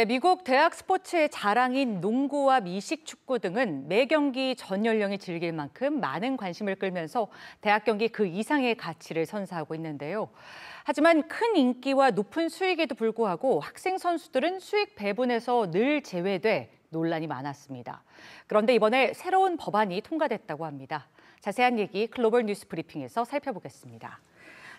네, 미국 대학 스포츠의 자랑인 농구와 미식축구 등은 매 경기 전 연령이 즐길 만큼 많은 관심을 끌면서 대학 경기 그 이상의 가치를 선사하고 있는데요. 하지만 큰 인기와 높은 수익에도 불구하고 학생 선수들은 수익 배분에서 늘 제외돼 논란이 많았습니다. 그런데 이번에 새로운 법안이 통과됐다고 합니다. 자세한 얘기 글로벌 뉴스 브리핑에서 살펴보겠습니다.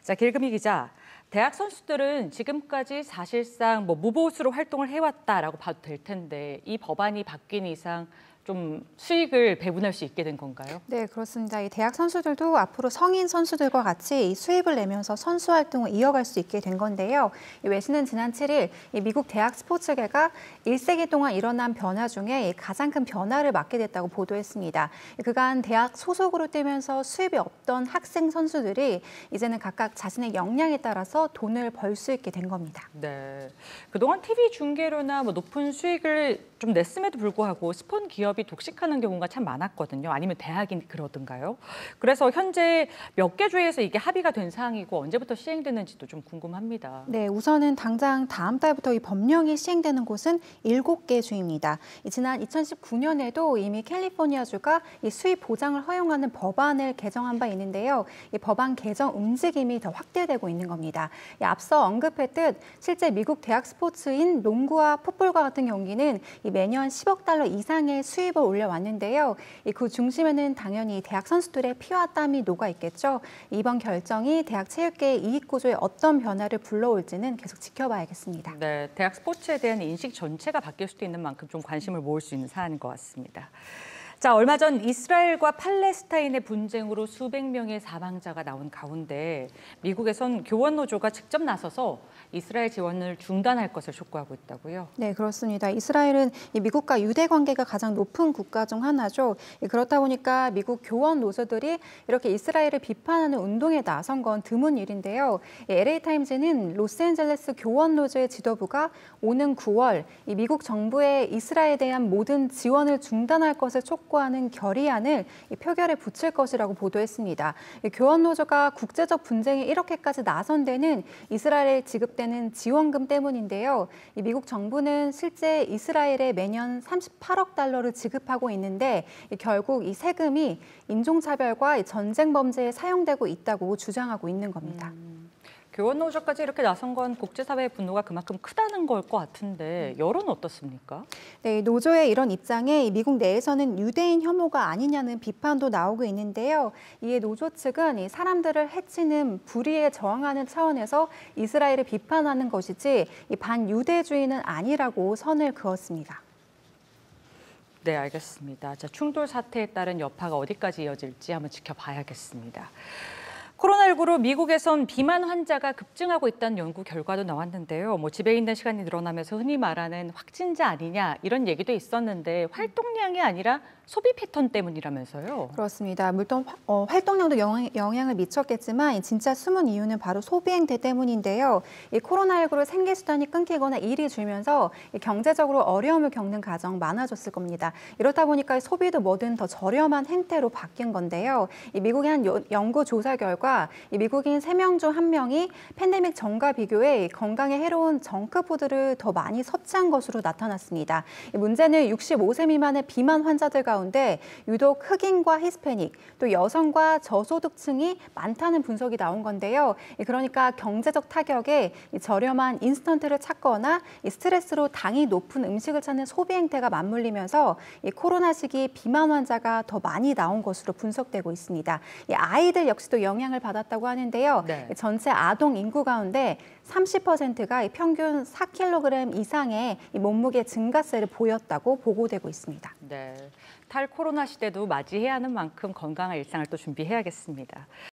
자, 길금희 기자, 대학 선수들은 지금까지 사실상 무보수로 활동을 해왔다라고 봐도 될 텐데 이 법안이 바뀐 이상 좀 수익을 배분할 수 있게 된 건가요? 네, 그렇습니다. 이 대학 선수들도 앞으로 성인 선수들과 같이 이 수입을 내면서 선수 활동을 이어갈 수 있게 된 건데요. 이 외신은 지난 7일 이 미국 대학 스포츠계가 1세기 동안 일어난 변화 중에 가장 큰 변화를 맞게 됐다고 보도했습니다. 그간 대학 소속으로 뛰면서 수입이 없던 학생 선수들이 이제는 각각 자신의 역량에 따라서 돈을 벌 수 있게 된 겁니다. 네, 그동안 TV 중계료나 높은 수익을 좀 냈음에도 불구하고 스폰 기업이 독식하는 경우가 참 많았거든요. 아니면 대학이 그러던가요? 그래서 현재 몇 개 주에서 이게 합의가 된 사항이고 언제부터 시행되는지도 좀 궁금합니다. 네, 우선은 당장 다음 달부터 이 법령이 시행되는 곳은 7개 주입니다. 지난 2019년에도 이미 캘리포니아주가 이 수입 보장을 허용하는 법안을 개정한 바 있는데요. 이 법안 개정 움직임이 더 확대되고 있는 겁니다. 앞서 언급했듯 실제 미국 대학 스포츠인 농구와 풋볼과 같은 경기는 매년 10억 달러 이상의 수입을 올려왔는데요. 그 중심에는 당연히 대학 선수들의 피와 땀이 녹아 있겠죠. 이번 결정이 대학 체육계의 이익 구조에 어떤 변화를 불러올지는 계속 지켜봐야겠습니다. 네, 대학 스포츠에 대한 인식 전체가 바뀔 수도 있는 만큼 좀 관심을 모을 수 있는 사안인 것 같습니다. 자, 얼마 전 이스라엘과 팔레스타인의 분쟁으로 수백 명의 사망자가 나온 가운데 미국에선 교원 노조가 직접 나서서 이스라엘 지원을 중단할 것을 촉구하고 있다고요? 네, 그렇습니다. 이스라엘은 미국과 유대 관계가 가장 높은 국가 중 하나죠. 그렇다 보니까 미국 교원 노조들이 이렇게 이스라엘을 비판하는 운동에 나선 건 드문 일인데요. LA타임즈는 로스앤젤레스 교원 노조의 지도부가 오는 9월 미국 정부에 이스라엘에 대한 모든 지원을 중단할 것을 촉구하는 결의안을 표결에 붙일 것이라고 보도했습니다. 교원 노조가 국제적 분쟁에 이렇게까지 나선 데는 이스라엘에 지급되는 지원금 때문인데요. 미국 정부는 실제 이스라엘에 매년 38억 달러를 지급하고 있는데 결국 이 세금이 인종차별과 전쟁 범죄에 사용되고 있다고 주장하고 있는 겁니다. 교원 노조까지 이렇게 나선 건 국제사회의 분노가 그만큼 크다는 걸 것 같은데 여론은 어떻습니까? 네, 노조의 이런 입장에 미국 내에서는 유대인 혐오가 아니냐는 비판도 나오고 있는데요. 이에 노조 측은 사람들을 해치는 불의에 저항하는 차원에서 이스라엘을 비판하는 것이지 반유대주의는 아니라고 선을 그었습니다. 네, 알겠습니다. 자, 충돌 사태에 따른 여파가 어디까지 이어질지 한번 지켜봐야겠습니다. 코로나19로 미국에선 비만 환자가 급증하고 있다는 연구 결과도 나왔는데요. 집에 있는 시간이 늘어나면서 흔히 말하는 확진자 아니냐 이런 얘기도 있었는데 활동량이 아니라 소비 패턴 때문이라면서요? 그렇습니다. 물론 활동량도 영향을 미쳤겠지만 진짜 숨은 이유는 바로 소비 행태 때문인데요. 이 코로나19로 생계수단이 끊기거나 일이 줄면서 경제적으로 어려움을 겪는 가정 많아졌을 겁니다. 이렇다 보니까 소비도 뭐든 더 저렴한 행태로 바뀐 건데요. 미국의 한 연구 조사 결과 미국인 3명 중 1명이 팬데믹 전과 비교해 건강에 해로운 정크푸드를 더 많이 섭취한 것으로 나타났습니다. 문제는 65세 미만의 비만 환자들 가운데 유독 흑인과 히스패닉, 또 여성과 저소득층이 많다는 분석이 나온 건데요. 그러니까 경제적 타격에 저렴한 인스턴트를 찾거나 스트레스로 당이 높은 음식을 찾는 소비 행태가 맞물리면서 코로나 시기 비만 환자가 더 많이 나온 것으로 분석되고 있습니다. 아이들 역시도 영향을 받았다고 하는데요. 네. 전체 아동 인구 가운데 30%가 평균 4kg 이상의 몸무게 증가세를 보였다고 보고되고 있습니다. 네, 탈 코로나 시대도 맞이해야 하는 만큼 건강한 일상을 또 준비해야겠습니다.